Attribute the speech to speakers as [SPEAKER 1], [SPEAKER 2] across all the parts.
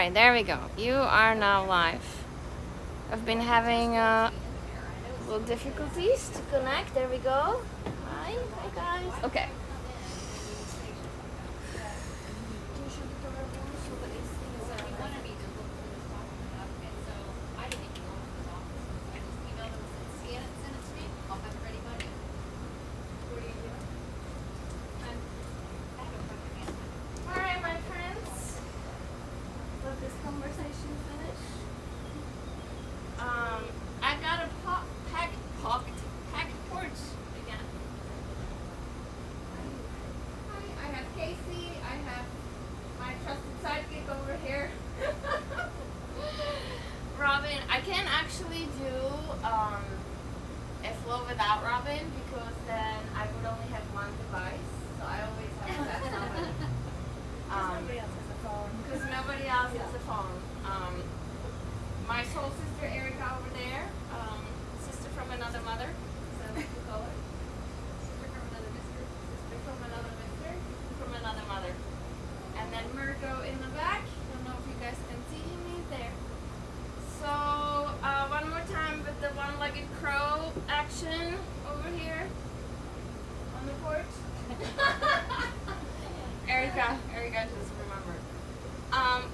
[SPEAKER 1] Alright, there we go. You are now live. I've been having little difficulties to connect. There we go. Hi guys. Okay. Alright, my friends. Let this conversation finish. I got a packed porch again. Hi, I have Casey. I have my trusted sidekick over here. Robin, I can't actually do a flow without Robin because then I would only have one device. So I always have to have somebody.
[SPEAKER 2] Nobody else has a phone.
[SPEAKER 1] Because nobody else has a phone. My soul sister Erica over there, sister from another mother, is that what you call her? Sister from another mister, sister from another mister, sister from another mother. And then Mirko in the back, don't know if you guys can see him, he's there. So, one more time with the one-legged crow action over here on the porch. Erica just remembered.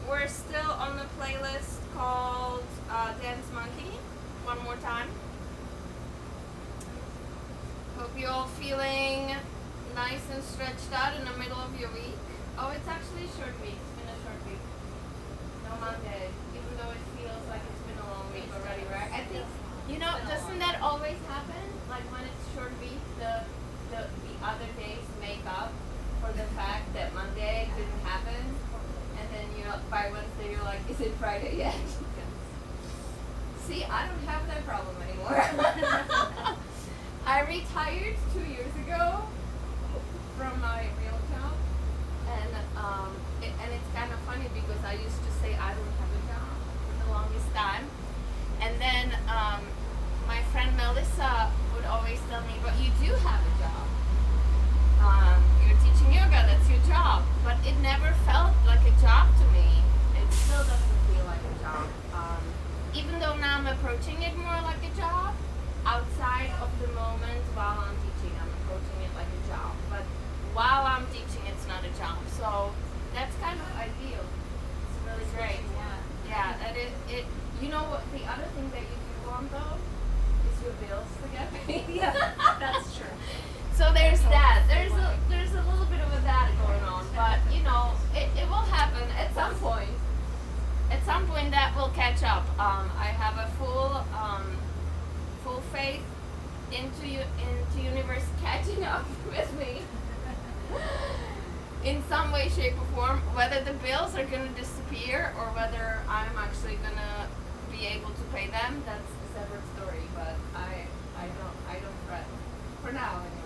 [SPEAKER 1] We're still on the playlist called Dance Monkey. One more time. Hope you're all feeling nice and stretched out in the middle of your week. Oh, it's actually a short week. It's been a short week. No Monday, even though it feels like it's been a long week already, right? I think, doesn't that always happen? Like when it's short week, the other days make up for the fact that Monday didn't happen, and then by Wednesday you're like, is it Friday yet? See, I don't have that problem anymore. I retired 2 years ago from my real job, and it's kind of funny because I used to say I don't have a job for the longest time, and then my friend Melissa would always tell me, but you do have a job. You're teaching yoga, that's your job. But it never felt like a job to me. It still doesn't feel like a job. Even though now I'm approaching it more like a job, outside of the moment while I'm teaching, I'm approaching it like a job. But while I'm teaching, it's not a job. So that's kind of ideal. It's really great. Yeah, that it. You know what? The other thing that you do want though is your bills to get paid.
[SPEAKER 2] Yeah, that's true.
[SPEAKER 1] So there's that. There's a little bit of a that going on, but it will happen at some point. At some point that will catch up. I have a full faith into universe catching up with me in some way, shape, or form. Whether the bills are gonna disappear or whether I'm actually gonna be able to pay them, that's a separate story. But I don't fret for now anyway.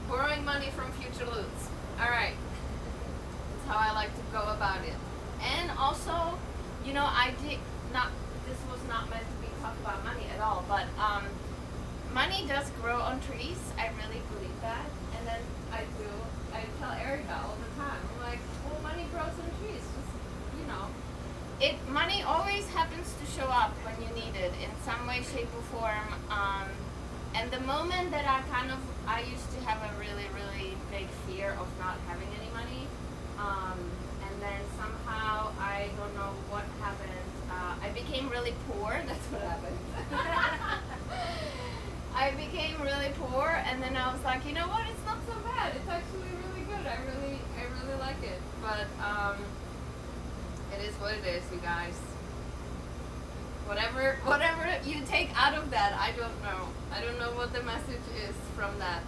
[SPEAKER 1] Borrowing money from future loots. Alright. That's how I like to go about it. And also, this was not meant to be talk about money at all, but money does grow on trees. I really believe that. And then I tell Erica all the time. I'm like, well, money grows on trees. Just, money always happens to show up when you need it in some way, shape, or form. And the moment that I used to have a really, really big fear of not having any money. And then somehow, I don't know what happened. I became really poor. That's what happened. I became really poor, and then I was like, you know what? It's not so bad. It's actually really good. I really like it. But it is what it is, you guys. Whatever you take out of that, I don't know. I don't know what the message is from that.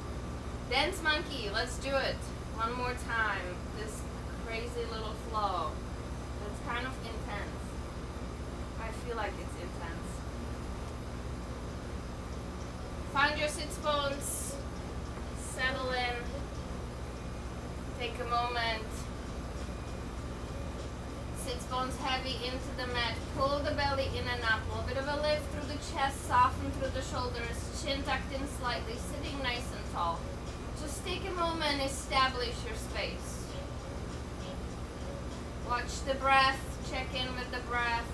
[SPEAKER 1] Dance Monkey, let's do it. One more time. This crazy little flow. It's kind of intense. I feel like it's intense. Find your sits bones. Settle in. Take a moment. Sits bones heavy into the mat. Pull the belly in and up. A little bit of a lift through the chest. Soften through the shoulders. Chin tucked in slightly. Sitting nice and tall. Just take a moment. Establish your space. Watch the breath. check in with the breath.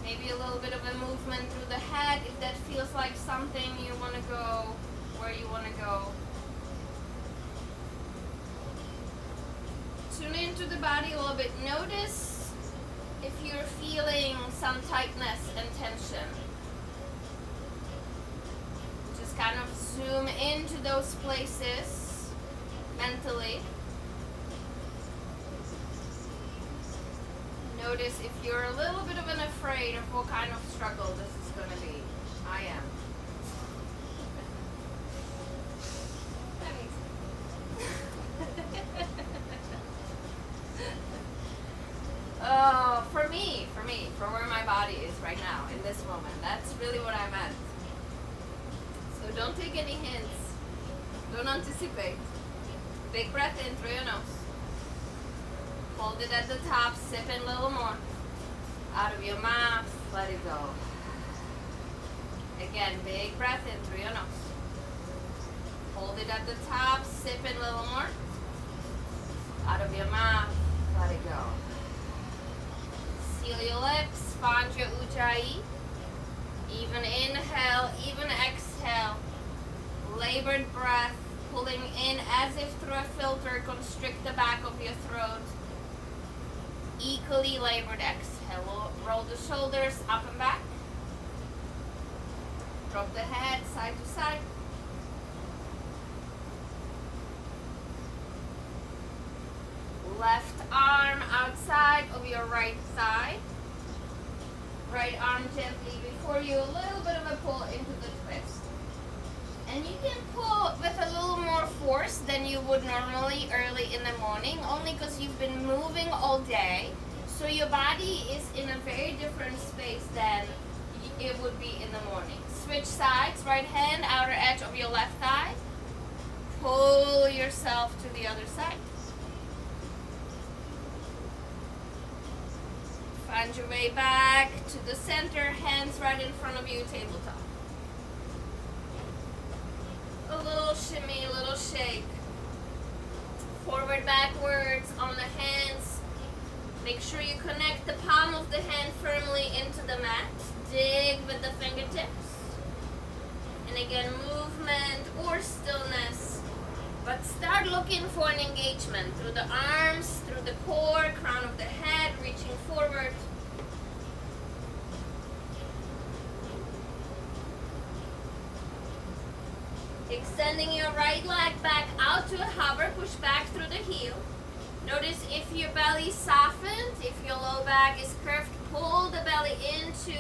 [SPEAKER 1] Maybe a little bit of a movement through the head if that feels like something you want to go, where you want to go. Tune into the body a little bit. Notice if you're feeling some tightness and tension. Just kind of zoom into those places mentally. Notice if you're a little bit of an afraid of what kind of struggle this is going to be. I am.
[SPEAKER 2] That makes
[SPEAKER 1] Oh, for me, from where my body is right now, in this moment, that's really what I meant. So don't take any hints. Don't anticipate. Big breath in through your nose. Hold it at the top, sip in a little more. Out of your mouth, let it go. Again, big breath in through your nose. Hold it at the top, sip in a little more. Out of your mouth, let it go. Seal your lips, find your ujjayi. Even inhale, even exhale. Labored breath, pulling in as if through a filter, constrict the back of your throat. Equally labored exhale. Roll the shoulders up and back. Drop the head side to side. Left arm outside of your right thigh. Right arm gently before you, a little bit of a pull into the twist. And you can pull with a little more force than you would normally early in the morning, only because you've been moving all day. So your body is in a very different space than it would be in the morning. Switch sides, right hand, outer edge of your left thigh. Pull yourself to the other side. Find your way back to the center, hands right in front of you, tabletop. A little shimmy, a little shake. Forward, backwards on the hands. Make sure you connect the palm of the hand firmly into the mat. Dig with the fingertips. And again, movement or stillness. But start looking for an engagement through the arms, through the core, crown of the head, reaching forward. Extending your right leg back out to a hover, push back through the heel. Notice if your belly softened, if your low back is curved, pull the belly into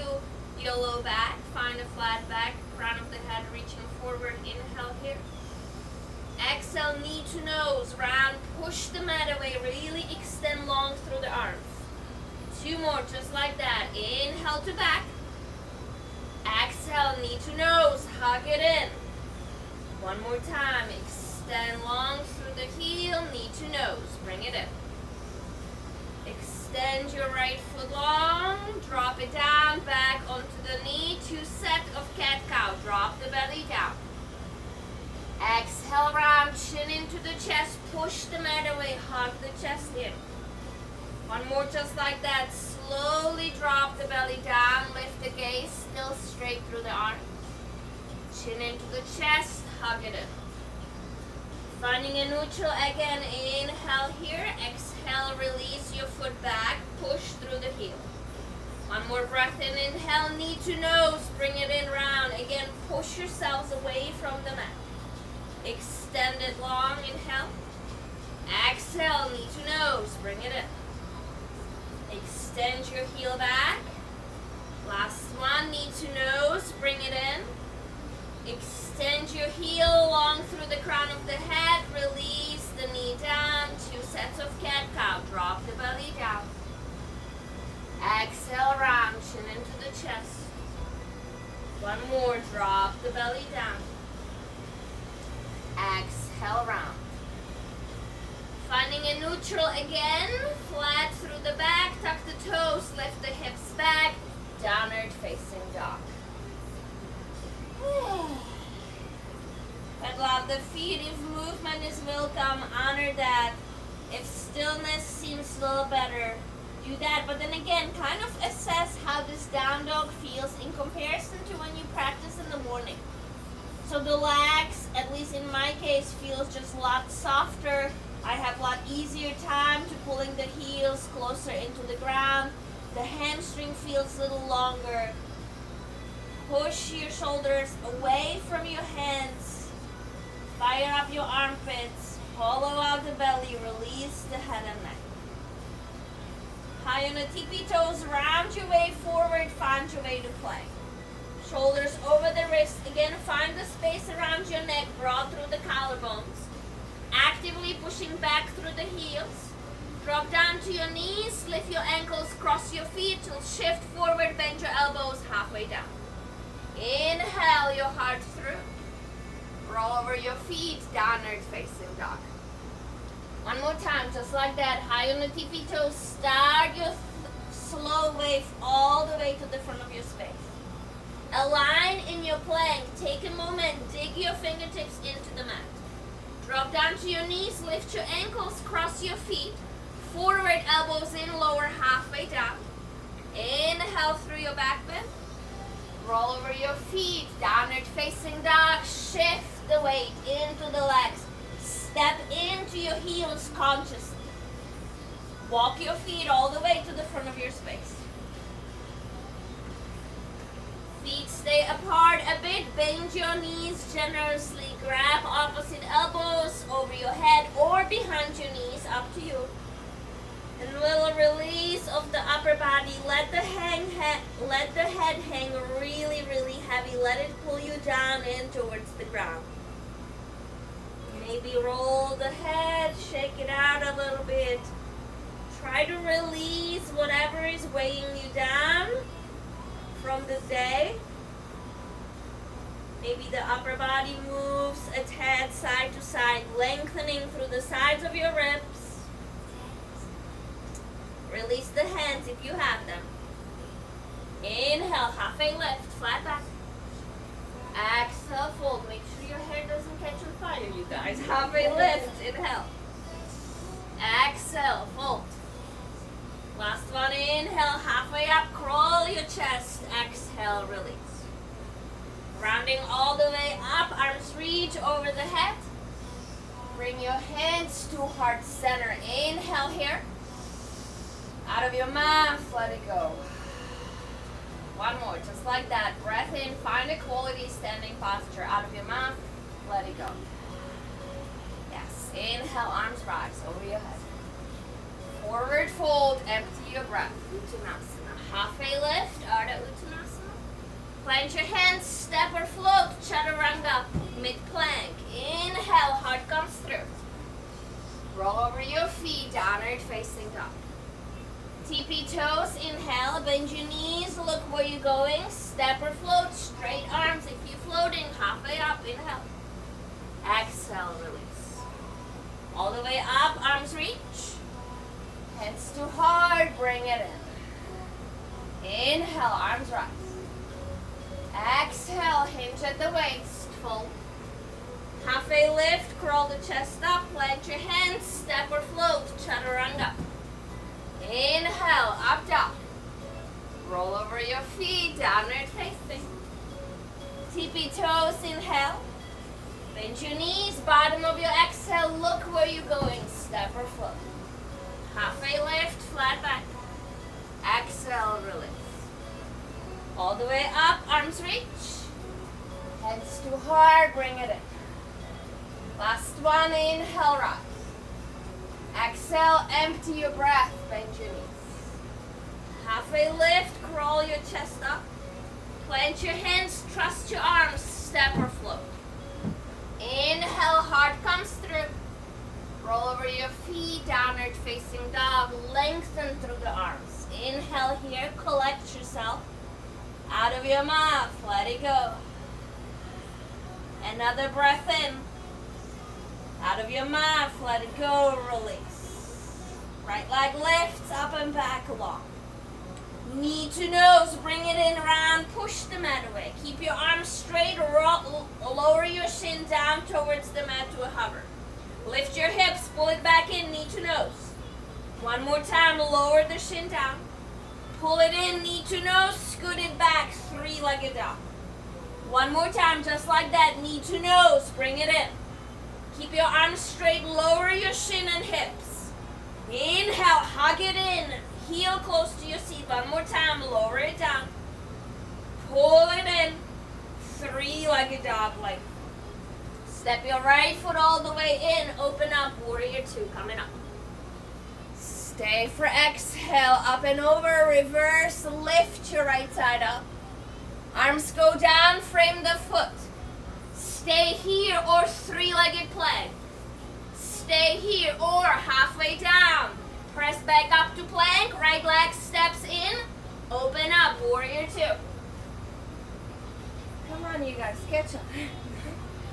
[SPEAKER 1] your low back. Find a flat back, crown of the head reaching forward. Inhale here. Exhale, knee to nose, round, push the mat away, really extend long through the arms. 2 more, just like that. Inhale to back. Exhale, knee to nose, hug it in. 1 more time, extend long through the heel, knee to nose, bring it in. Extend your right foot long, drop it down, back onto the knee, 2 sets of cat-cow, drop the belly down. Exhale, round, chin into the chest, push the mat away, hug the chest in. 1 more just like that, slowly drop the belly down, lift the gaze, still straight through the arms. Chin into the chest, hug it in. Finding a neutral again, inhale here, exhale, release your foot back, push through the heel. 1 more breath in, inhale, knee to nose, bring it in round. Again, push yourselves away from the mat. Extend it long, inhale. Exhale, knee to nose, bring it in. Extend your heel back. Last one, knee to nose, bring it in. Extend your heel long through the crown of the head, release the knee down, 2 sets of cat-cow, drop the belly down. Exhale, round, chin into the chest. 1 more, drop the belly down. Exhale, round. Finding a neutral again, flat through the back, tuck the toes, lift the hips back, downward facing dog. Pedal out the feet if movement is welcome, honor that.
[SPEAKER 3] If stillness seems a little better, do that. But then again, kind of assess how this down dog feels in comparison to when you practice in the morning. So the legs, at least in my case, feels just a lot softer. I have a lot easier time to pulling the heels closer into the ground. The hamstring feels a little longer. Push your shoulders away from your hands. Fire up your armpits. Hollow out the belly. Release the head and neck. High on the tippy toes. Round your way forward. Find your way to plank. Shoulders over the wrist. Again, find the space around your neck. Broad through the collarbones. Actively pushing back through the heels. Drop down to your knees. Lift your ankles. Cross your feet. Shift forward. Bend your elbows halfway down. Inhale your heart through. Roll over your feet, downward facing dog. One more time, just like that. High on the tippy toes. Start your slow wave all the way to the front of your space. Align in your plank. Take a moment. Dig your fingertips into the mat. Drop down to your knees. Lift your ankles. Cross your feet. Forward, elbows in, lower halfway down. Inhale through your back bend. Roll over your feet, downward facing dog. Shift the weight into the legs. Step into your heels consciously. Walk your feet all the way to the front of your space. Feet stay apart a bit. Bend your knees generously. Grab opposite elbows over your head or behind your knees, up to you. And a little release of the upper body. Let the head hang really, really heavy. Let it pull you down in towards the ground. Maybe roll the head, shake it out a little bit. Try to release whatever is weighing you down from the day. Maybe the upper body moves a tad side to side, lengthening through the sides of your ribs. Release the hands if you have them. Inhale, halfway lift, flat back. Exhale, fold. Make sure your hair doesn't catch on fire, you guys. Halfway lift, inhale. Exhale, fold. Last one, inhale, halfway up, crawl your chest. Exhale, release. Rounding all the way up, arms reach over the head. Bring your hands to heart center. Inhale here. Out of your mouth, let it go. One more, just like that. Breath in, find a quality standing posture. Out of your mouth, let it go. Yes, inhale, arms rise over your head. Forward fold, empty your breath. Uttanasana. Halfway lift, Ardha Uttanasana. Plant your hands, step or float, Chaturanga, mid-plank. Inhale, heart comes through. Roll over your feet, downward facing dog. Tippy toes, inhale, bend your knees, look where you're going, step or float, straight arms. If you're floating, halfway up, inhale. Exhale, release. All the way up, arms reach. Hands to heart, bring it in. Inhale, arms rise. Exhale, hinge at the waist, fold. Halfway lift, crawl the chest up, plant your hands, step or float, Chaturanga. Inhale, up dog. Roll over your feet, downward facing. Tippy toes, inhale. Bend your knees, bottom of your exhale, look where you're going, step or float. Halfway lift, flat back. Exhale, release. All the way up, arms reach. Hands to heart, bring it in. Last one, inhale, rise. Exhale, empty your breath, bend your knees. Halfway lift, crawl your chest up. Plant your hands, trust your arms, step or float. Inhale, heart comes through. Roll over your feet, downward facing dog. Lengthen through the arms. Inhale here, collect yourself. Out of your mouth, let it go. Another breath in. Out of your mouth, let it go, release. Right leg lifts up and back long. Knee to nose, bring it in around, push the mat away. Keep your arms straight, lower your shin down towards the mat to a hover. Lift your hips, pull it back in, knee to nose. One more time, lower the shin down. Pull it in, knee to nose, scoot it back, three-legged dog. One more time, just like that, knee to nose, bring it in. Keep your arms straight, lower your shin and hips. Inhale, hug it in, heel close to your seat. One more time, lower it down. Pull it in, three-legged dog like. Step your right foot all the way in, open up, warrior two, coming up. Stay for exhale, up and over, reverse, lift your right side up. Arms go down, frame the foot. Stay here or three-legged plank. Stay here or halfway down. Press back up to plank, right leg steps in, open up, warrior two. Come on you guys, catch up.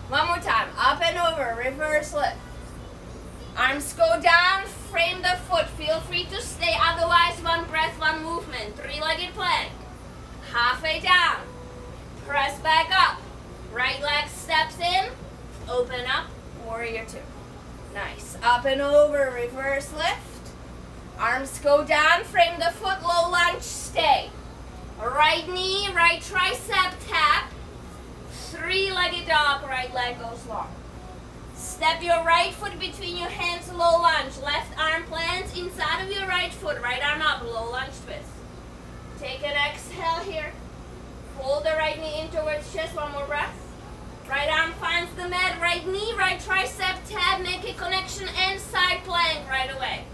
[SPEAKER 3] One more time, up and over, reverse lift. Arms go down, frame the foot. Feel free to stay, otherwise one breath, one movement. Three-legged plank. Halfway down. Press back up. Right leg steps in, open up, warrior two. Nice. Up and over, reverse lift. Arms go down, frame the foot, low lunge, stay. Right knee, right tricep tap. Three-legged dog, right leg goes long. Step your right foot between your hands, low lunge. Left arm plants inside of your right foot. Right arm up, low lunge twist. Take an exhale here. Pull the right knee in towards chest, one more breath. Right arm finds the mat, right knee, right tricep tab. Make a connection and side plank right away.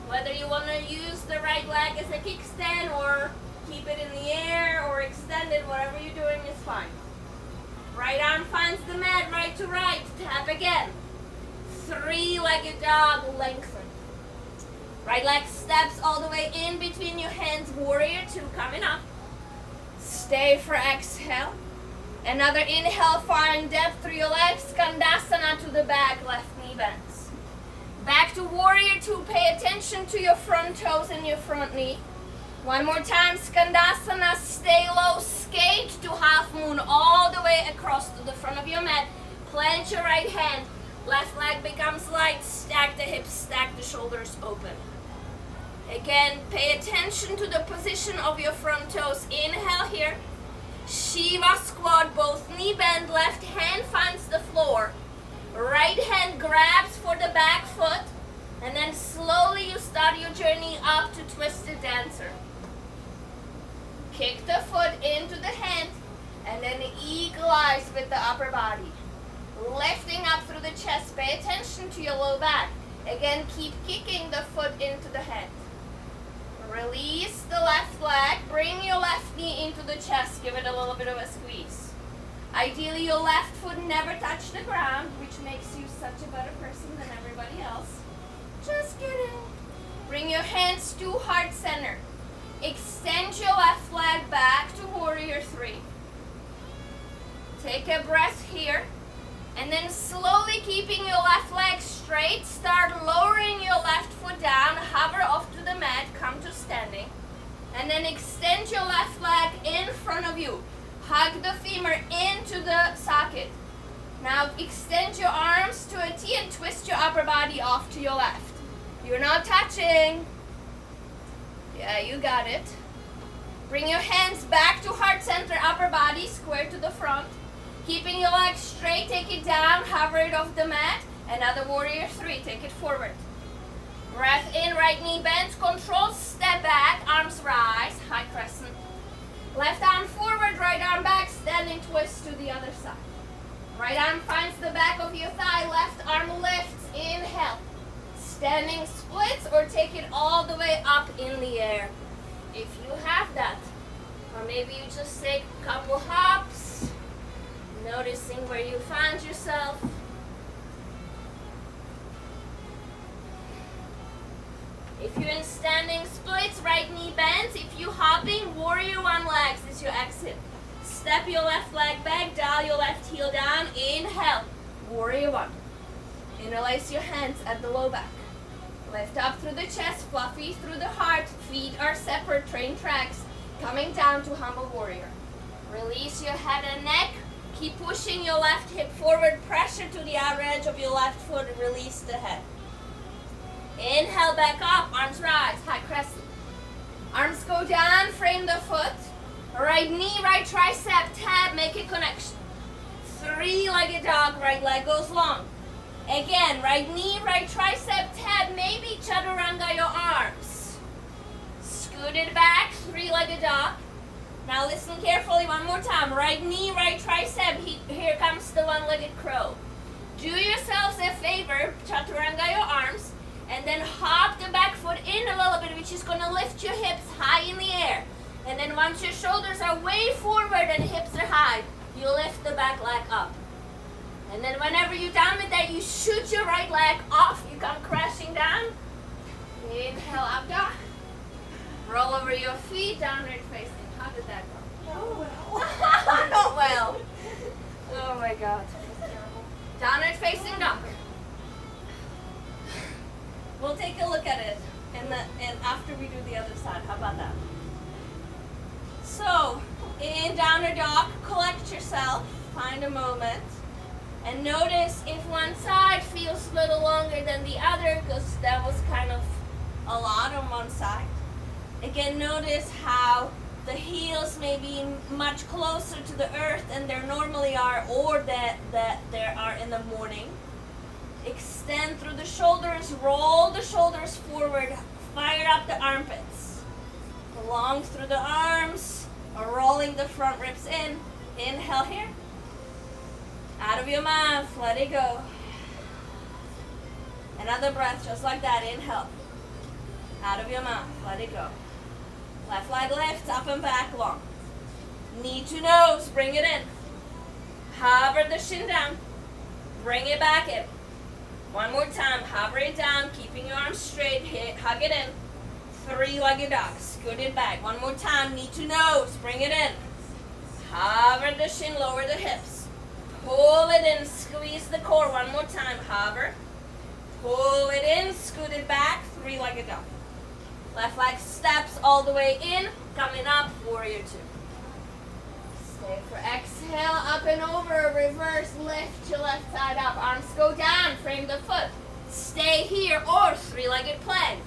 [SPEAKER 3] Whether you want to use the right leg as a kickstand or keep it in the air or extend it, whatever you're doing is fine. Right arm finds the mat, right to right, tap again. Three-legged dog, lengthen. Right leg steps all the way in between your hands, warrior two, coming up. Stay for exhale. Another inhale, find depth through your legs, Skandasana to the back, left knee bends. Back to warrior two, pay attention to your front toes and your front knee. One more time, Skandasana, stay low, skate to half moon all the way across to the front of your mat. Plant your right hand, left leg becomes light, stack the hips, stack the shoulders open. Again, pay attention to the position of your front toes. Inhale here, Shiva squat, both knee bend, left hand finds the floor. Right hand grabs for the back foot, and then slowly you start your journey up to twisted dancer. Kick the foot into the hand and then eagle eyes with the upper body. Lifting up through the chest, pay attention to your low back. Again, keep kicking the foot into the hand. Release the left leg, bring your left knee into the chest, give it a little bit of a squeeze. Ideally, your left foot never touch the ground, which makes you such a better person than everybody else. Just kidding. Bring your hands to heart center. Extend your left leg back to warrior three. Take a breath here. And then slowly keeping your left leg straight, start lowering your left foot down, hover off to the mat, come to standing. And then extend your left leg in front of you. Hug the femur into the socket. Now extend your arms to a T and twist your upper body off to your left. You're not touching. Yeah, you got it. Bring your hands back to heart center, upper body, square to the front. Keeping your legs straight, take it down, hover it off the mat. Another warrior three, take it forward. Breath in, right knee bends, control, step back, arms rise, high crescent. Left arm forward, right arm back, standing twist to the other side. Right arm finds the back of your thigh, left arm lifts, inhale. Standing splits or take it all the way up in the air. If you have that. Or maybe you just take a couple hops, noticing where you find yourself. If you're in standing splits, right knee bends. If you're hopping, warrior one legs is your exit. Step your left leg back, dial your left heel down, inhale, warrior one. Interlace your hands at the low back. Lift up through the chest, fluffy through the heart, feet are separate, train tracks, coming down to humble warrior. Release your head and neck, Keep pushing your left hip forward, pressure to the outer edge of your left foot and release the head. Inhale back up, arms rise, high crescent. Arms go down, frame the foot. Right knee, right tricep, tab, make a connection. Three-legged dog, right leg goes long. Again, right knee, right tricep, tab, maybe chaturanga your arms. Scoot it back, three-legged dog. Now listen carefully one more time. Right knee, right tricep, here comes the one-legged crow. Do yourselves a favor, chaturanga your arms, and then hop the back foot in a little bit, which is going to lift your hips high in the air. And then once your shoulders are way forward and hips are high, you lift the back leg up. And then whenever you're done with that, you shoot your right leg off. You come crashing down. Inhale, up dog. Roll over your feet, downward facing. How did that go?
[SPEAKER 2] Oh, well.
[SPEAKER 3] Not well. Oh my God. Downward facing dog. We'll take a look at it and after we do the other side. How about that? So, in downward dog, collect yourself, find a moment, and notice if one side feels a little longer than the other, because that was kind of a lot on one side. Again, notice how the heels may be much closer to the earth than they normally are, or that they are in the morning. Extend through the shoulders, roll the shoulders forward, fire up the armpits. Long through the arms, rolling the front ribs in. Inhale here. Out of your mouth, let it go. Another breath just like that. Inhale. Out of your mouth, let it go. Left leg lifts, up and back long. Knee to nose, bring it in. Hover the shin down. Bring it back in. One more time, hover it down, keeping your arms straight, hug it in. Three-legged dog, scoot it back. One more time, knee to nose, bring it in. Hover the shin, lower the hips. Pull it in, squeeze the core. One more time, hover. Pull it in, scoot it back, three-legged dog. Left leg steps all the way in, coming up, warrior two. Stay for exhale, up and over, reverse, lift your left side up. Arms go down, frame the foot. Stay here or three-legged plank.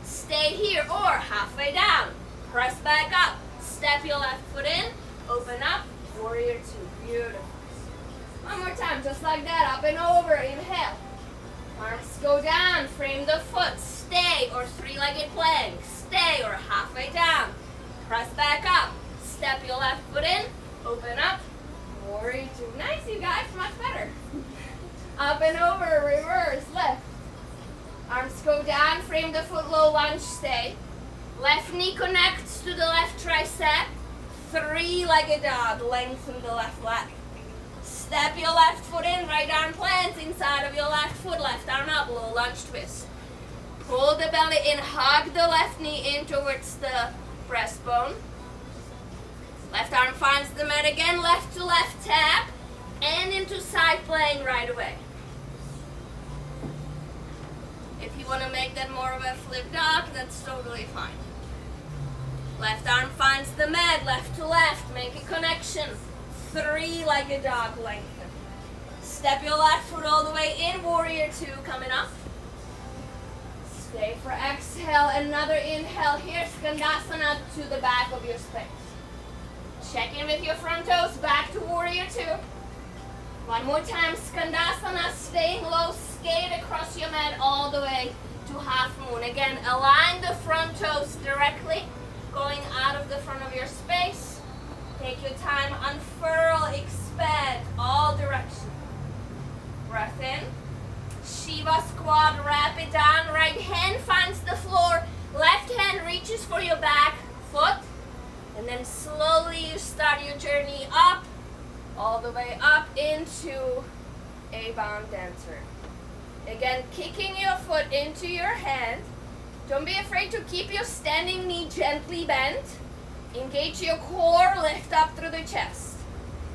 [SPEAKER 3] Stay here or halfway down. Press back up. Step your left foot in, open up, warrior two. Beautiful. One more time, just like that, up and over, inhale. Arms go down, frame the foot. Stay or three-legged plank. Stay or halfway down. Press back up. Step your left foot in. Open up. Warrior two. Nice, you guys. Much better. Up and over. Reverse. Lift. Arms go down. Frame the foot low. Lunge. Stay. Left knee connects to the left tricep. Three-legged dog. Lengthen the left leg. Step your left foot in. Right arm plants inside of your left foot. Left arm up. Low lunge twist. Pull the belly in, hug the left knee in towards the breastbone. Left arm finds the mat again, left to left tap, and into side plank right away. If you want to make that more of a flip dog, that's totally fine. Left arm finds the mat, left to left, make a connection. Three-legged dog lengthen. Step your left foot all the way in, warrior two coming up. Stay for exhale, another inhale here, Skandasana to the back of your space. Check in with your front toes, back to warrior two. One more time, Skandasana, staying low, skate across your mat all the way to half moon. Again, align the front toes directly, going out of the front of your space. Take your time, unfurl, expand, all directions. Breath in. Shiva squat, wrap it down, right hand finds the floor, left hand reaches for your back foot, and then slowly you start your journey up, all the way up into a bound dancer. Again, kicking your foot into your hand. Don't be afraid to keep your standing knee gently bent. Engage your core, lift up through the chest.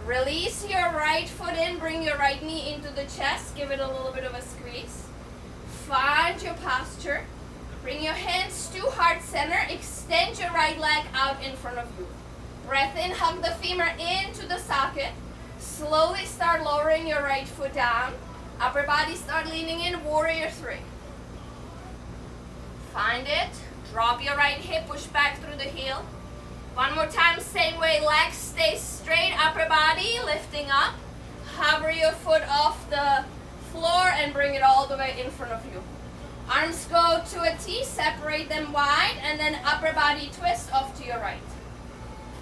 [SPEAKER 3] Release your right foot in, bring your right knee into the chest, give it a little bit of a squeeze. Find your posture. Bring your hands to heart center, extend your right leg out in front of you. Breath in, hug the femur into the socket.
[SPEAKER 1] Slowly start lowering your right foot down. Upper body start leaning in, warrior three. Find it. Drop your right hip, push back through the heel. One more time, same way, legs stay straight, upper body lifting up. Hover your foot off the floor and bring it all the way in front of you. Arms go to a T, separate them wide, and then upper body twist off to your right.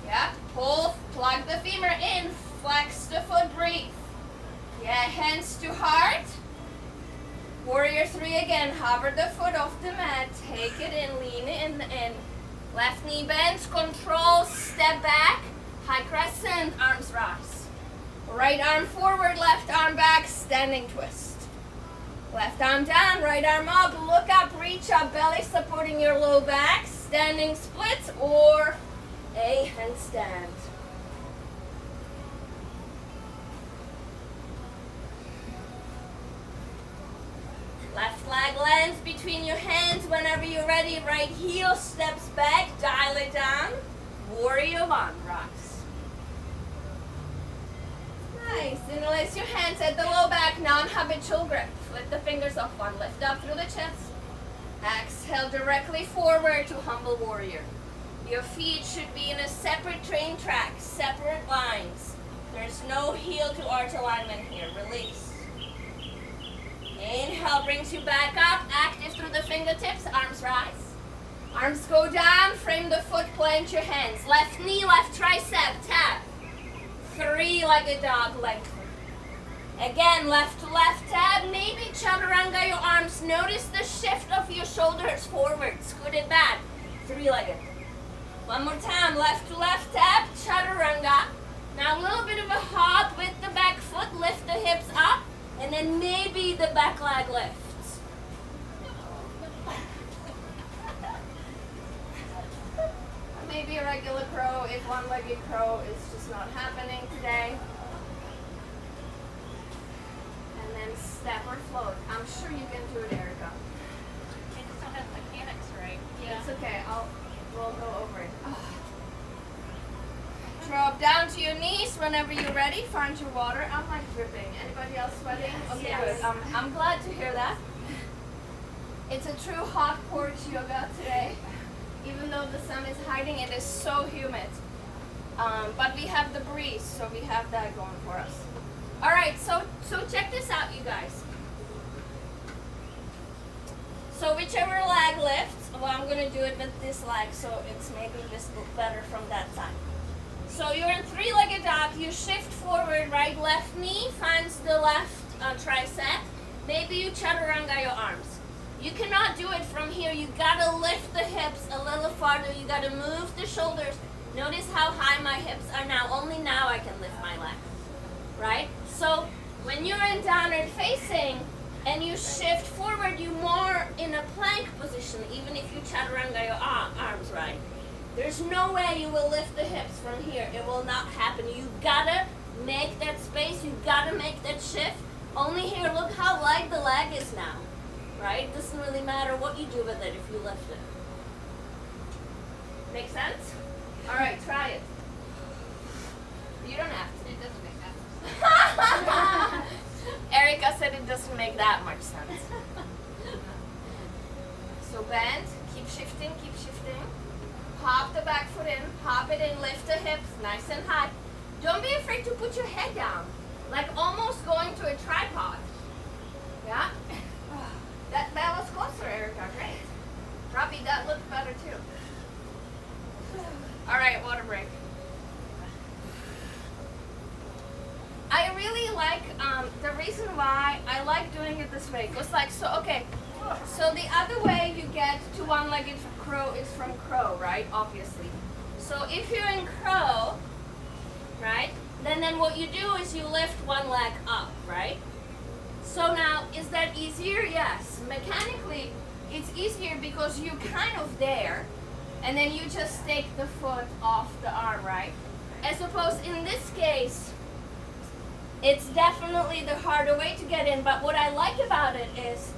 [SPEAKER 1] Yeah, pull, plug the femur in, flex the foot, breathe. Yeah, hands to heart. Warrior three again, hover the foot off the mat, take it in, lean in, and left knee bends, control, step back, high crescent, arms rise. Right arm forward, left arm back, standing twist. Left arm down, right arm up, look up, reach up, belly supporting your low back, standing splits or a handstand. Left leg lands between your hands whenever you're ready. Right heel steps back, dial it down. Warrior one, rise. Nice. Interlace your hands at the low back, non-habitual grip. Flip the fingers off one, lift up through the chest. Exhale directly forward to humble warrior. Your feet should be in a separate train track, separate lines. There's no heel to arch alignment here. Release. Inhale brings you back up, active through the fingertips, arms rise. Arms go down, frame the foot, plant your hands. Left knee, left tricep, tap. Three-legged dog length. Again, left to left tab, maybe chaturanga your arms. Notice the shift of your shoulders forward, scoot it back. Three-legged. One more time, left to left tab, chaturanga. Now a little bit of a hop with the back foot, lift the hips up. And then maybe the back leg lifts. Maybe a regular crow if one-legged crow is just not happening today. And then step or float. I'm sure you can do it, Erica.
[SPEAKER 2] I just don't have the mechanics right. Yeah.
[SPEAKER 1] It's okay. We'll go over it. Drop down to your knees whenever you're ready. Find your water. I'm like dripping. Anybody else sweating?
[SPEAKER 2] Yes.
[SPEAKER 1] Okay,
[SPEAKER 2] Yes.
[SPEAKER 1] good. I'm glad to hear that. It's a true hot porch yoga today. Even though the sun is hiding, it is so humid. But we have the breeze, so we have that going for us. All right, so check this out, you guys. So whichever leg lifts, well, I'm going to do it with this leg, so it's maybe just better from that side. So you're in three-legged dog, you shift forward, right left knee finds the left tricep. Maybe you chaturanga your arms. You cannot do it from here. You gotta lift the hips a little farther. You gotta move the shoulders. Notice how high my hips are now. Only now I can lift my leg, right? So when you're in downward facing and you shift forward, you're more in a plank position, even if you chaturanga your arms, right? There's no way you will lift the hips from here. It will not happen. You gotta make that space. You gotta make that shift. Only here, look how light the leg is now, right? It doesn't really matter what you do with it if you lift it. Make sense? All right, try it. You don't have to.
[SPEAKER 2] It doesn't make that much sense.
[SPEAKER 1] Erica said it doesn't make that much sense. So bend, keep shifting, keep shifting. Hop the back foot in, hop it in, lift the hips nice and high. Don't be afraid to put your head down, like almost going to a tripod. Yeah? That was closer, Erica, great. Robbie, that looked better too. All right, water break. I really like, the reason why I like doing it this way, goes like, so the other way you get to one-legged crow is from crow, right, obviously. So if you're in crow, right, then what you do is you lift one leg up, right? So now, is that easier? Yes. Mechanically, it's easier because you're kind of there, and then you just take the foot off the arm, right? As opposed in this case, it's definitely the harder way to get in, but what I like about it is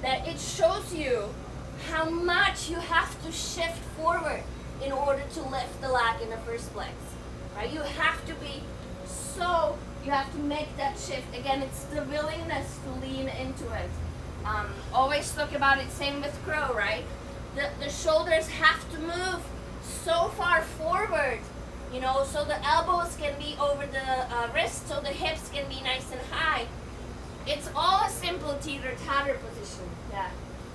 [SPEAKER 1] that it shows you how much you have to shift forward in order to lift the leg in the first place, right? You have to be so
[SPEAKER 3] You have to make that shift. Again, it's the willingness to lean into it. Always talk about it, same with crow, right? The shoulders have to move so far forward, you know, so the elbows can be over the wrists, so the hips can be nice and high. It's all a simple teeter-totter position. Yeah.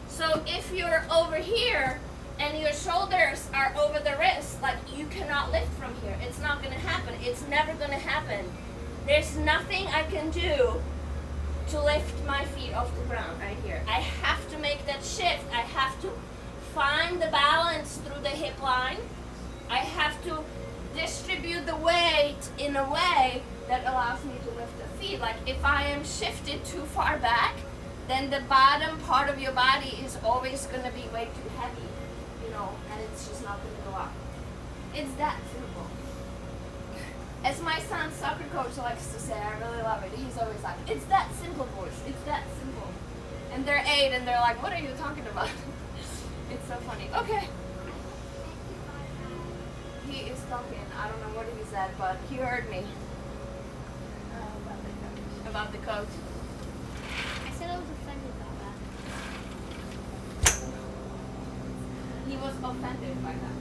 [SPEAKER 3] So if you're over here and your shoulders are over the wrist, like you cannot lift from here. It's not gonna happen. It's never gonna happen. There's nothing I can do to lift my feet off the ground right here. I have to make that shift. I have to find the balance through the hip line. I have to distribute the weight in a way that allows me to lift the feet. Like if I am shifted too far back, then the bottom part of your body is always going to be way too heavy, you know, and it's just not going to go up. It's that simple. As my son's soccer coach likes to say, I really love it. He's always like, it's that simple, boys. It's that simple. And they're 8 and they're like, what are you talking about? It's so funny. Okay. He is talking. I don't know what he said, but he heard me. About the coach.
[SPEAKER 2] I said I was offended by that.
[SPEAKER 3] He was offended by that.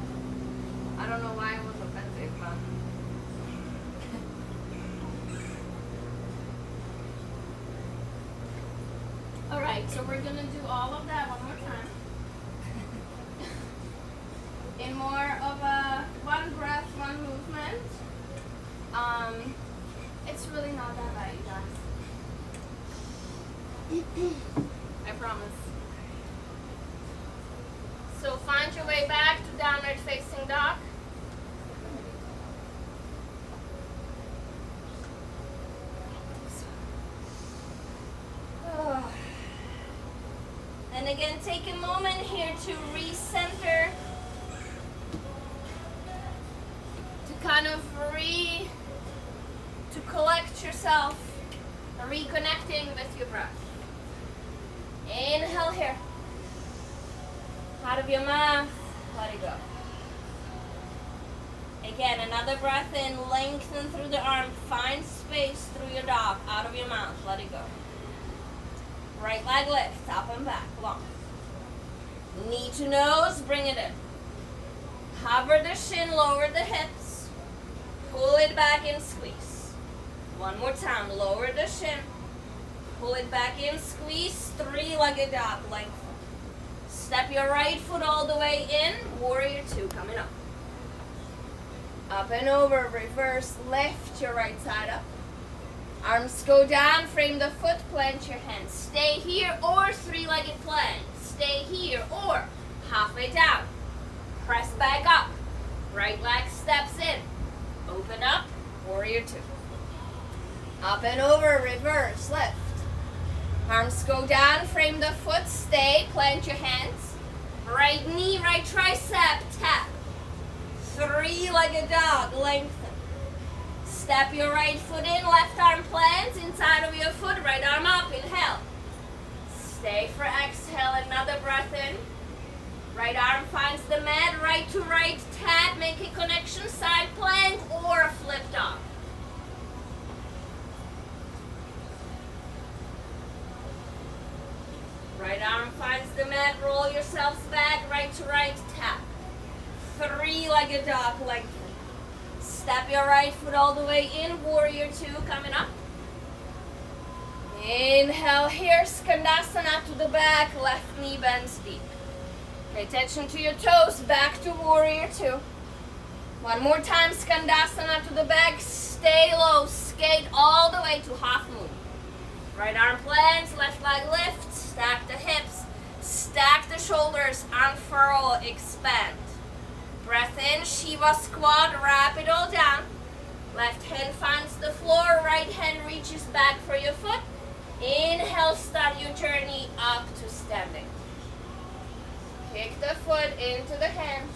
[SPEAKER 3] I don't know why I was offended, but... Alright, so we're gonna do all of that one more time. In more of a one breath, one movement. It's really not that bad, you guys. I promise. So find your way back to downward facing dog. And again, take a moment here to recenter, to kind of to collect yourself, reconnecting with your breath. Inhale here. Out of your mouth, let it go. Again, another breath in, lengthen through the arm, find space through your dog, out of your mouth, let it go. Right leg lift, up and back, long. Knee to nose, bring it in. Hover the shin, lower the hips. Pull it back and squeeze. One more time, lower the shin. Pull it back in, squeeze, three-legged dog, lengthen. Step your right foot all the way in, warrior two, coming up. Up and over, reverse, lift your right side up. Arms go down, frame the foot, plant your hands. Stay here or three-legged plank. Stay here or halfway down. Press back up. Right leg steps in. Open up, warrior two. Up and over, reverse, lift. Arms go down, frame the foot, stay, plant your hands. Right knee, right tricep, tap. Three-legged dog, lengthen. Step your right foot in, left arm plants, inside of your foot, right arm up, inhale. Stay for exhale, another breath in. Right arm finds the mat, right to right tap, make a connection, side plank or a flip dog. Right arm finds the mat, roll yourselves back, right to right tap. Three-legged dog, lengthen. Step your right foot all the way in, warrior two, coming up. Inhale here, Skandasana to the back, left knee bends deep. Pay attention to your toes, back to warrior two. One more time, Skandasana to the back, stay low, skate all the way to half moon. Right arm plants, left leg lift, stack the hips, stack the shoulders, unfurl, expand. Breath in, Shiva squat, wrap it all down. Left hand finds the floor, right hand reaches back for your foot. Inhale, start your journey up to standing. Kick the foot into the hand.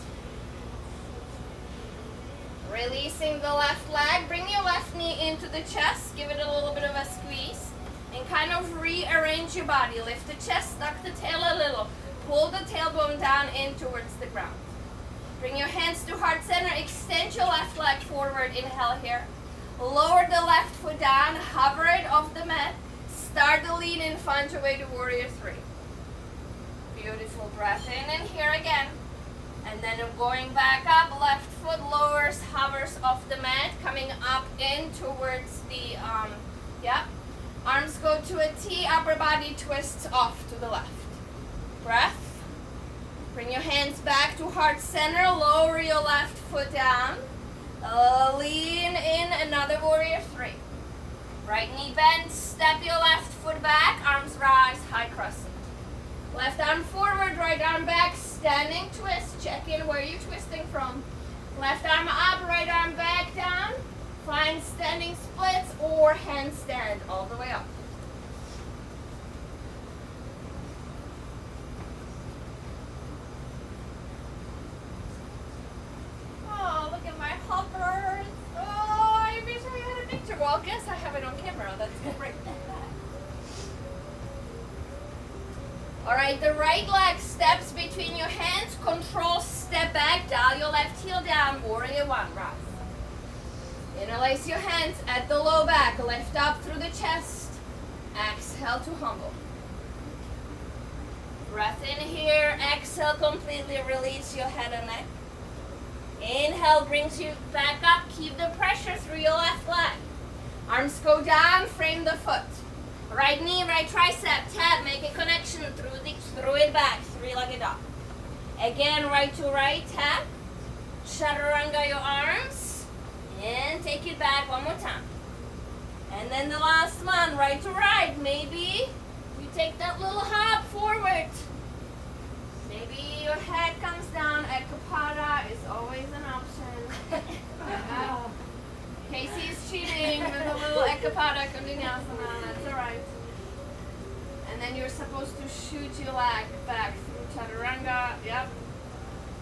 [SPEAKER 3] Releasing the left leg, bring your left knee into the chest, give it a little bit of a squeeze, and kind of rearrange your body. Lift the chest, tuck the tail a little. Pull the tailbone down in towards the ground. Bring your hands to heart center, extend your left leg forward, inhale here.
[SPEAKER 1] Lower the left foot down, hover it off the mat. Start the lean in, find your way to warrior three. Beautiful breath in and here again. And then going back up, left foot lowers, hovers off the mat, coming up in towards the, arms go to a T, upper body twists off to the left. Breath. Bring your hands back to heart center, lower your left foot down. Lean in, another warrior three. Right knee bent, step your left foot back, arms rise, high crescent. Left arm forward, right arm back, standing twist. Check in where you're twisting from. Left arm up, right arm back down. Find standing splits or handstand all the way up. Oh, look at my hoppers. Oh, I wish I had a picture. Well, I guess I have it on camera. That's great. All right, the right leg steps between your hands. Control, step back, dial your left heel down. Warrior one, rise. Interlace your hands at the low back. Lift up through the chest. Exhale to humble. Breath in here. Exhale, completely release your head and neck. Inhale brings you back up. Keep the pressure through your left leg. Arms go down, frame the foot. Right knee, right tricep, tap, make a connection through it back, three-legged dog. Again, right to right, tap. Chaturanga your arms. And take it back one more time. And then the last one, right to right. Maybe you take that little hop forward. Maybe your head comes down. Ekapada is always an option. Casey's cheating with a little Ekapada Vinyasa. That's alright. And then you're supposed to shoot your leg back through Chaturanga. Yep.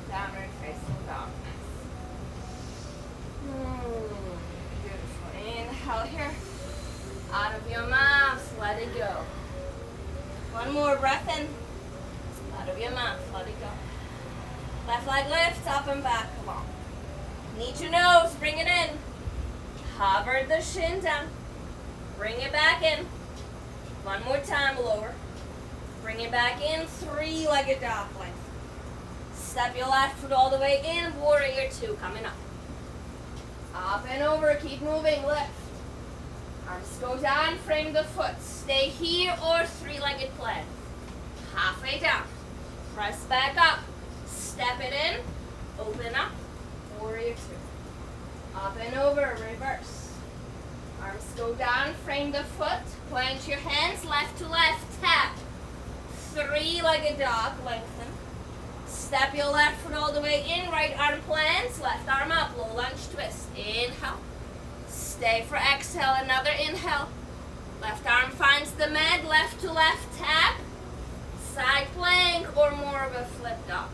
[SPEAKER 1] Downward facing dog. Beautiful. Inhale here. Out of your mouth. Let it go. One more breath in. Out of your mouth. Let it go. Left leg lifts up and back. Come on. Knee to nose. Bring it in. Hover the shin down. Bring it back in. One more time, lower. Bring it back in, three-legged dog length. Step your left foot all the way in, warrior two, coming up. Up and over, keep moving, lift. Arms go down, frame the foot. Stay here or three-legged plank. Halfway down. Press back up. Step it in, open up, warrior two. Up and over, reverse. Arms go down, frame the foot. Plant your hands, left to left, tap. Three-legged dog, lengthen. Step your left foot all the way in, right arm plants, left arm up, low lunge twist. Inhale. Stay for exhale, another inhale. Left arm finds the mat, left to left, tap. Side plank or more of a flip dog.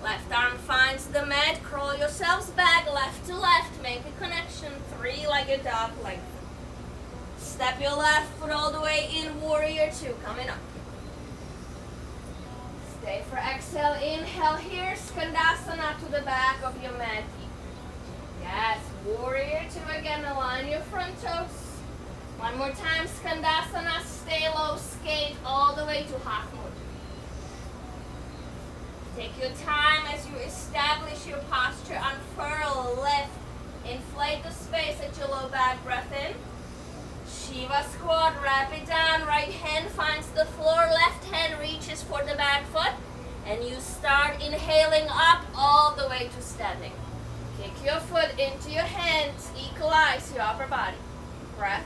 [SPEAKER 1] Left arm finds the mat, crawl yourselves back, left to left, make a connection, three-legged dog length. Step your left foot all the way in, warrior two, coming up. Stay for exhale, inhale here, Skandasana to the back of your mat. Yes, warrior two again, align your front toes. One more time, Skandasana, stay low, skate all the way to half moon. Take your time as you establish your posture, unfurl, lift, inflate the space at your low back, breath in. Shiva squat, wrap it down, right hand finds the floor, left hand reaches for the back foot, and you start inhaling up all the way to standing. Kick your foot into your hands, equalize your upper body. Breath.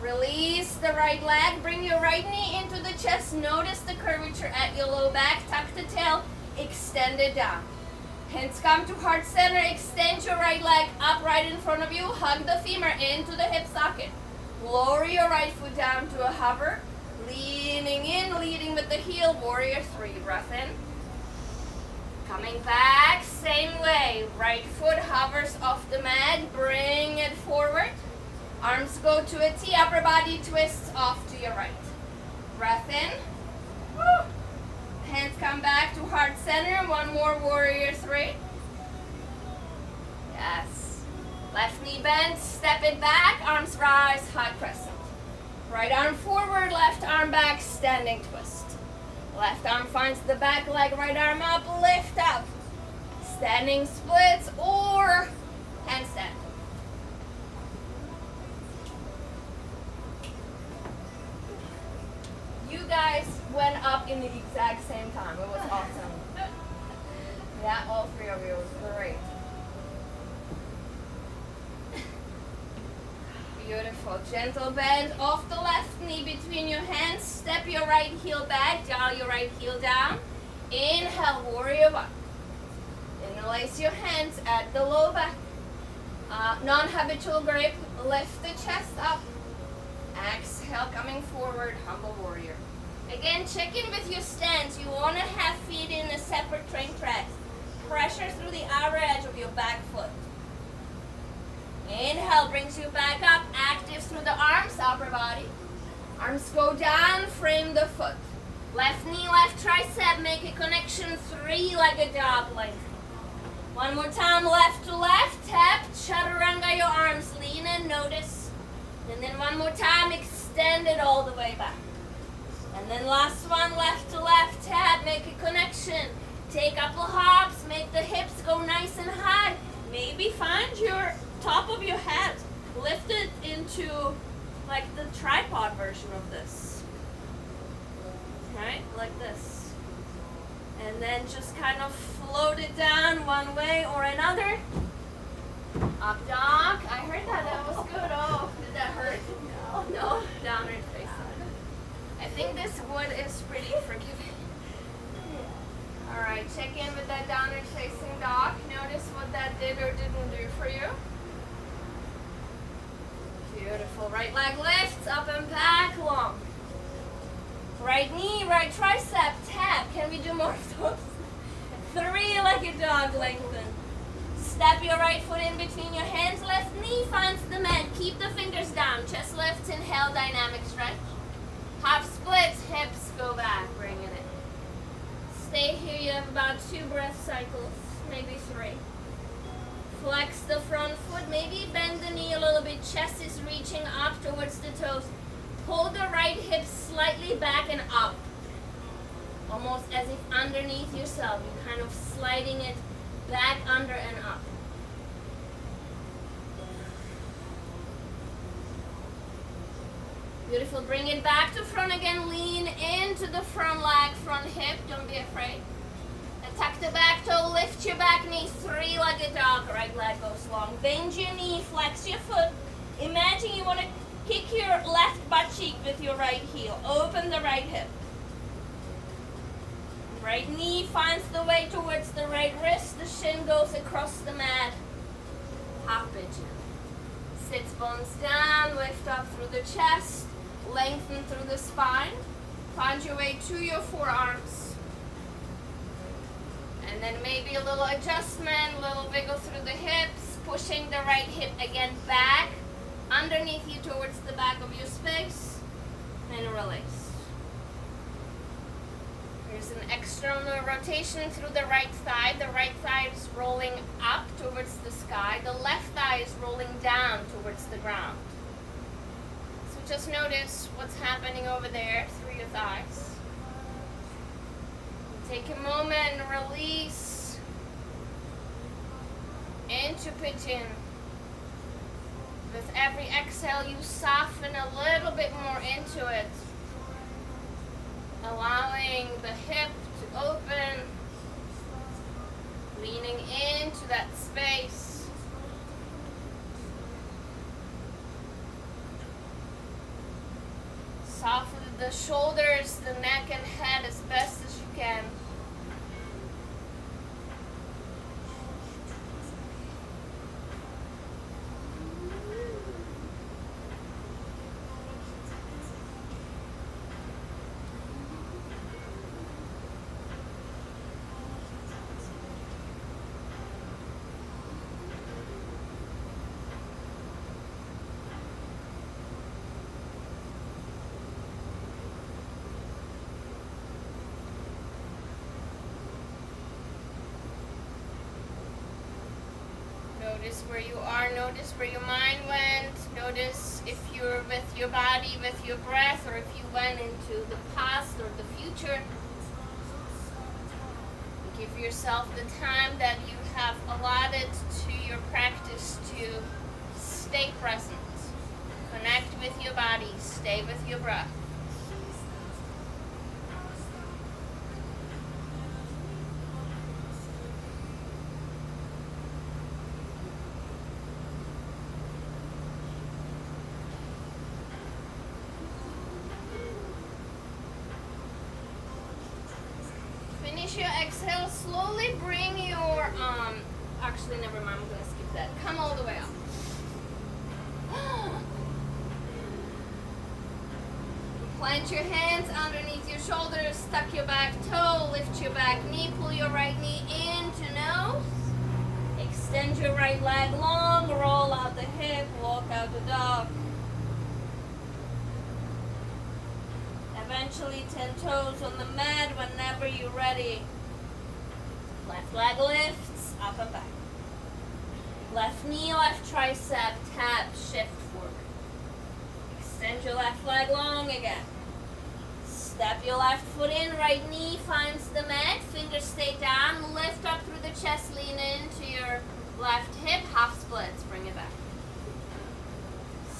[SPEAKER 1] Release the right leg, bring your right knee into the chest, notice the curvature at your low back, tuck the tail, extend it down. Hands come to heart center, extend your right leg up right in front of you, hug the femur into the hip socket. Lower your right foot down to a hover, leaning in, leading with the heel, warrior three, breath in. Coming back, same way, right foot hovers off the mat, bring it forward. Arms go to a T, upper body twists off to your right. Breath in. Woo. Hands Let's come back to heart center. One more warrior three. Yes. Left knee bent, step it back, arms rise, high crescent. Right arm forward, left arm back, standing twist. Left arm finds the back leg, right arm up, lift up. Standing splits or handstand. You guys went up in the exact same time. It was awesome. Yeah, all three of you. It was great. Beautiful. Gentle bend off the left knee between your hands. Step your right heel back. Dial your right heel down. Inhale, warrior one. Interlace your hands at the low back. Non-habitual grip. Lift the chest up. Exhale, coming forward, humble warrior. Again, check in with your stance. You want to have feet in a separate train tracks. Pressure through the outer edge of your back foot. Inhale brings you back up, active through the arms, upper body. Arms go down, frame the foot. Left knee, left tricep, make a connection, three-legged dog length. One more time, left to left, tap, chaturanga your arms, lean in, notice. And then one more time, extend it all the way back. And then last one, left to left, tap, make a connection. Take a couple hops, make the hips go nice and high. Maybe find your top of your head. Lift it into like the tripod version of this. Right? Like this. And then just kind of float it down one way or another. Up dog. I heard that. That was good. Oh, did that hurt? No. Downward facing. I think this wood is pretty forgiving. All right, check in with that downward facing dog. Notice what that did or didn't do for you. Beautiful. Right leg lifts, up and back, long. Right knee, right tricep, tap. Can we do more of those? Three-legged dog, lengthen. Step your right foot in between your hands. Left knee finds the mat. Keep the fingers down. Chest lifts, inhale, dynamic stretch. Half splits, hips go back, bring it in. Stay here, you have about 2 breath cycles, maybe 3. Flex the front foot, maybe bend the knee a little bit, chest is reaching up towards the toes. Pull the right hip slightly back and up. Almost as if underneath yourself, you're kind of sliding it back, under, and up. Beautiful, bring it back to front again, lean into the front leg, front hip, don't be afraid. And tuck the back toe, lift your back knee, three-legged dog, right leg goes long. Bend your knee, flex your foot. Imagine you want to kick your left butt cheek with your right heel. Open the right hip. Right knee finds the way towards the right wrist. The shin goes across the mat. Half pigeon. Sits bones down, lift up through the chest, lengthen through the spine. Find your way to your forearms. And then maybe a little adjustment, a little wiggle through the hips, pushing the right hip again back, underneath you towards the back of your space, and release. There's an external rotation through the right thigh. The right thigh is rolling up towards the sky. The left thigh is rolling down towards the ground. So just notice what's happening over there through your thighs. Take a moment and release into pigeon. With every exhale, you soften a little bit more into it. Allowing the hip to open, leaning into that space. Soften the shoulders, the neck and head as best as you can. Notice where you are. Notice where your mind went. Notice if you're with your body, with your breath, or if you went into the past or the future. Give yourself the time that you have allotted to your practice to stay present. Connect with your body. Stay with your breath. Finish your exhale. Slowly bring your, actually never mind, I'm going to skip that. Come all the way up. Plant your hands underneath your shoulders, tuck your back toe, lift your back knee, pull your right knee into nose. Extend your right leg long, roll out the hip, walk out the dog. Eventually 10 toes on the mat whenever you're ready. Left leg lifts, up and back. Left knee, left tricep, tap, shift forward. Extend your left leg long again. Step your left foot in, right knee finds the mat, fingers stay down, lift up through the chest, lean into your left hip, half splits, bring it back.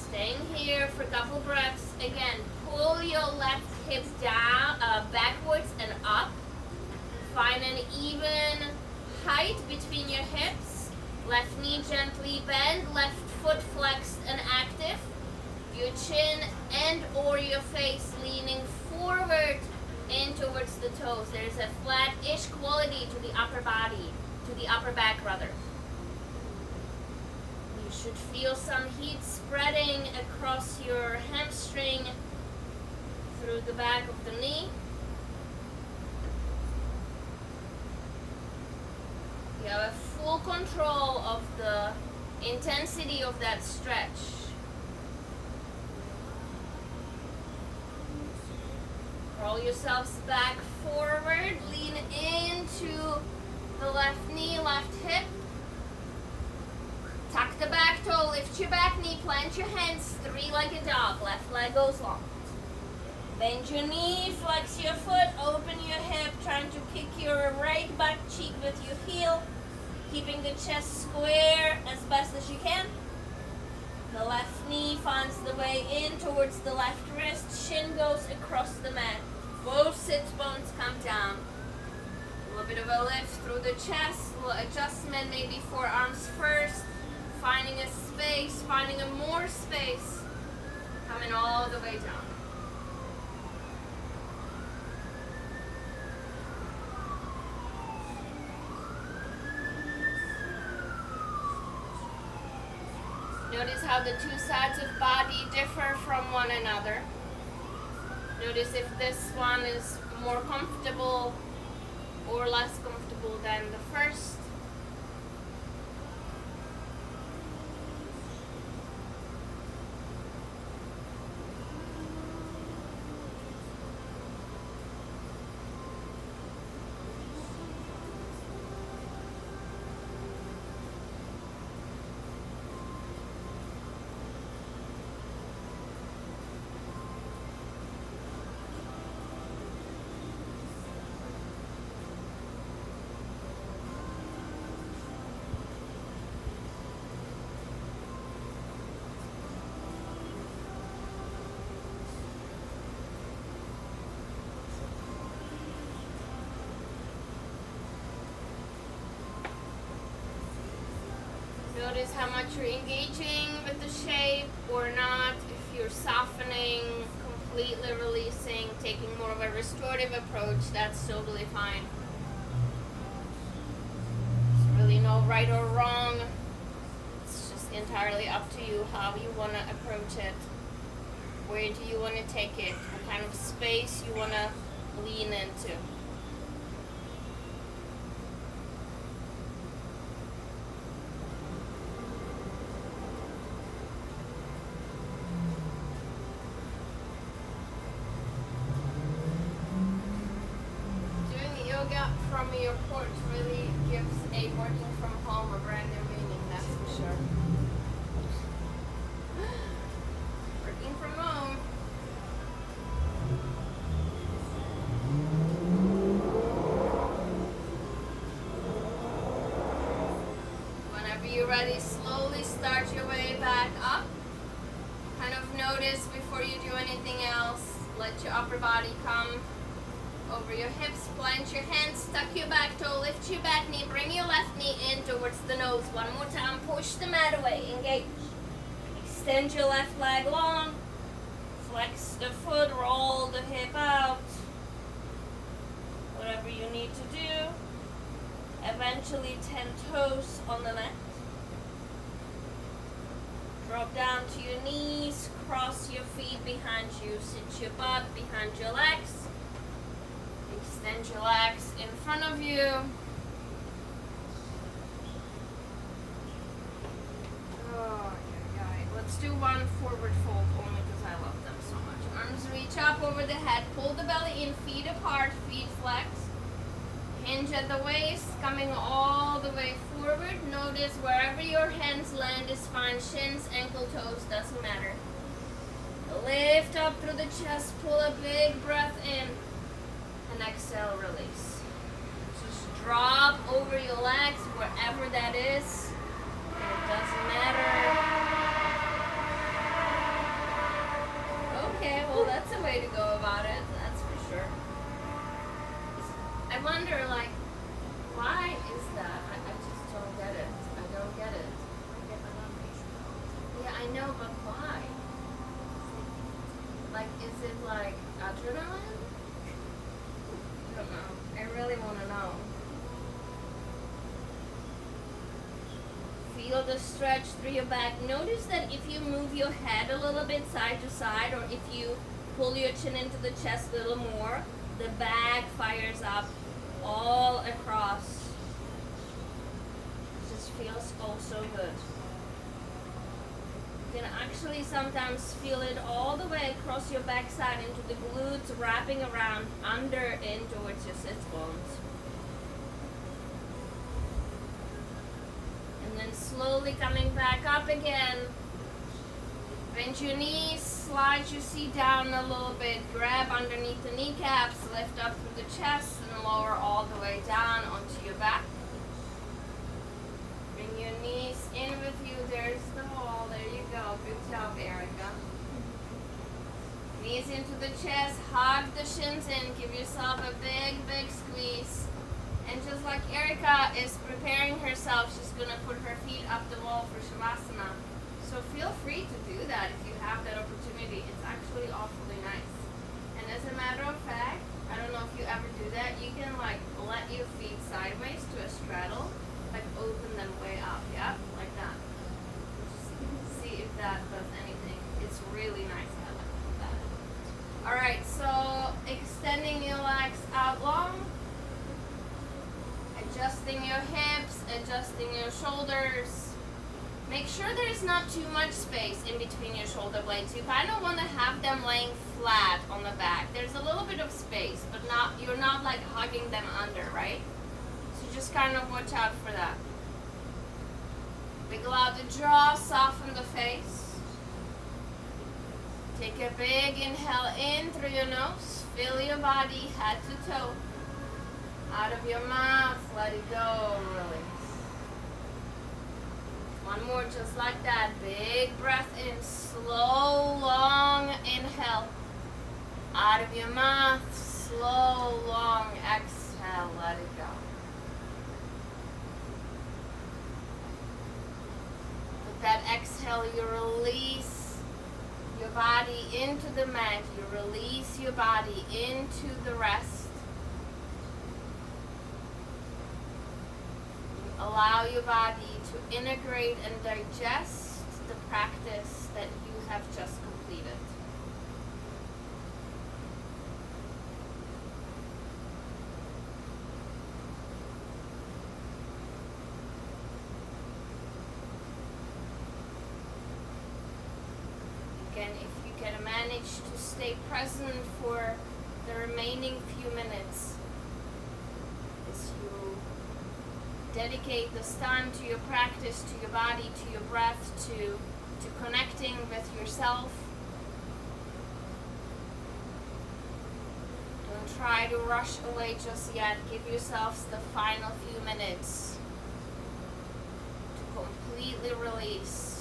[SPEAKER 1] Staying here for a couple breaths. Again, pull your left hip down, backwards and up. Find an even height between your hips. Left knee gently bend, left foot flexed and active. Your chin and or your face leaning forward in towards the toes. There's a flat-ish quality to the upper body, to the upper back rather. You should feel some heat spreading across your hamstring through the back of the knee. You have a full control of the intensity of that stretch. Roll yourselves back forward, lean into the left knee, left hip. Tuck the back toe, lift your back knee, plant your hands, three-legged dog. Left leg goes long. Bend your knee, flex your foot, open your hip, trying to kick your right back cheek with your heel, keeping the chest square as best as you can. The left knee finds the way in towards the left wrist, shin goes across the mat. Both sit bones come down. A little bit of a lift through the chest, a little adjustment, maybe forearms first, finding a space, finding a more space, coming all the way down. Notice how the two sides of body differ from one another. Notice if this one is more comfortable or less comfortable than the first. Notice how much you're engaging with the shape or not. If you're softening, completely releasing, taking more of a restorative approach, that's totally fine. There's really no right or wrong. It's just entirely up to you how you want to approach it. Where do you want to take it? What kind of space you want to lean into? Yoga from your porch really gives a working from home a brand new meaning, that's for sure. you're ready, slowly start your way back up. Kind of notice before you do anything else. Let your upper body come over your hips. Plant your hands, tuck your back toe, lift your back knee, bring your left knee in towards the nose. One more time, push the mat away, engage. Extend your left leg long. Flex the foot, roll the hip out. Whatever you need to do. Eventually 10 toes on the mat. Drop down to your knees, cross your feet behind you, sit your butt behind your legs. Extend your legs in front of you. Oh, yeah. Let's do one forward fold only because I love them so much. Arms reach up over the head, pull the belly in, feet apart, feet flex. Hinge at the waist, coming all the way forward. Notice wherever your hands land is fine. Shins, ankle, toes, doesn't matter. Lift up through the chest, pull a big breath in, and exhale, release. Just drop over your legs, wherever that is. It doesn't matter. Okay, well that's a way to go about it, that's for sure. I wonder, like, why is that? I just don't get it. I don't get it. Yeah, I know, but why? Like, is it like adrenaline? I don't know. I really want to know. Feel the stretch through your back. Notice that if you move your head a little bit side to side, or if you pull your chin into the chest a little more, the back fires up all across. It just feels oh so good. You can actually sometimes feel it all the way across your backside into the glutes, wrapping around under in towards your sit bones. And then slowly coming back up again. Bend your knees, slide your seat down a little bit, grab underneath the kneecaps, lift up through the chest, and lower all the way down onto your back. Bring your knees in with you, there's the wall, there you go, good job Erica. Knees into the chest, hug the shins in, give yourself a big, big squeeze. And just like Erica is preparing herself, she's going to put her feet up the wall for Shavasana. So feel free to do that if you have that opportunity. It's actually awfully nice. And as a matter of fact, I don't know if you ever do that, you can like let your feet sideways to a straddle, like open them way up, yeah? Like that. Just see if that does anything. It's really nice. I like that. Alright, so extending your legs out long, adjusting your hips, adjusting your shoulders. Make sure there's not too much space in between your shoulder blades. You kind of want to have them laying flat on the back. There's a little bit of space, but you're not like hugging them under, right? So just kind of watch out for that. Wiggle out the jaw, soften the face. Take a big inhale in through your nose. Feel your body head to toe. Out of your mouth, let it go, release. One more just like that. Big breath in. Slow, long inhale. Out of your mouth. Slow, long exhale. Let it go. With that exhale, you release your body into the mat. You release your body into the rest. Allow your body to integrate and digest the practice that you have just completed. Again, if you can manage to stay present for the remaining few minutes, as you dedicate this time to your practice, to your body, to your breath, to connecting with yourself. Don't try to rush away just yet. Give yourselves the final few minutes to
[SPEAKER 3] completely release.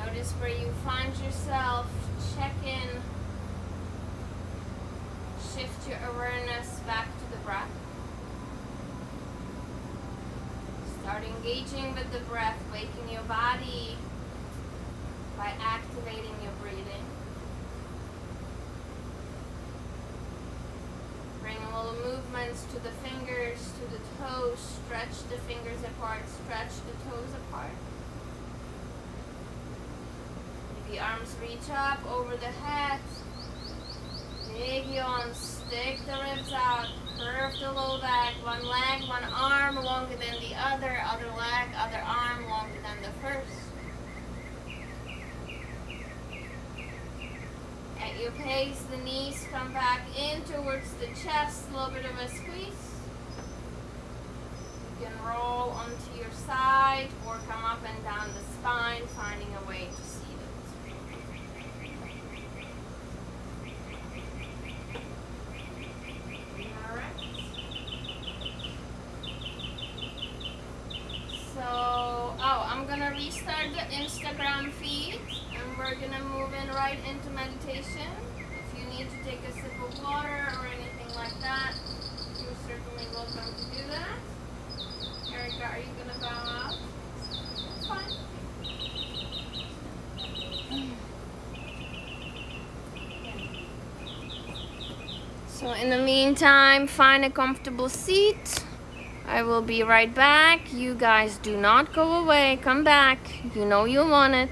[SPEAKER 3] Notice where you find yourself. Check in. Shift your awareness back to the breath. Start engaging with the breath, waking your body by activating your breathing. Bring little movements to the fingers, to the toes. Stretch the fingers apart, stretch the toes apart. The arms reach up over the head. Big yawn. Stick the ribs out. Curve the low back. One leg, one arm longer than the other. Other leg, other arm longer than the first. At your pace, the knees come back in towards the chest. A little bit of a squeeze. You can roll onto your side or come up and down the spine, finding a way to seat it. I'm gonna restart the Instagram feed and we're gonna move in right into meditation. If you need to take a sip of water or anything like that, you're certainly welcome to do that. Erica, are you gonna bow out? That's fine. So in the meantime, find a comfortable seat. I will be right back. You guys do not go away. Come back. You know you want it.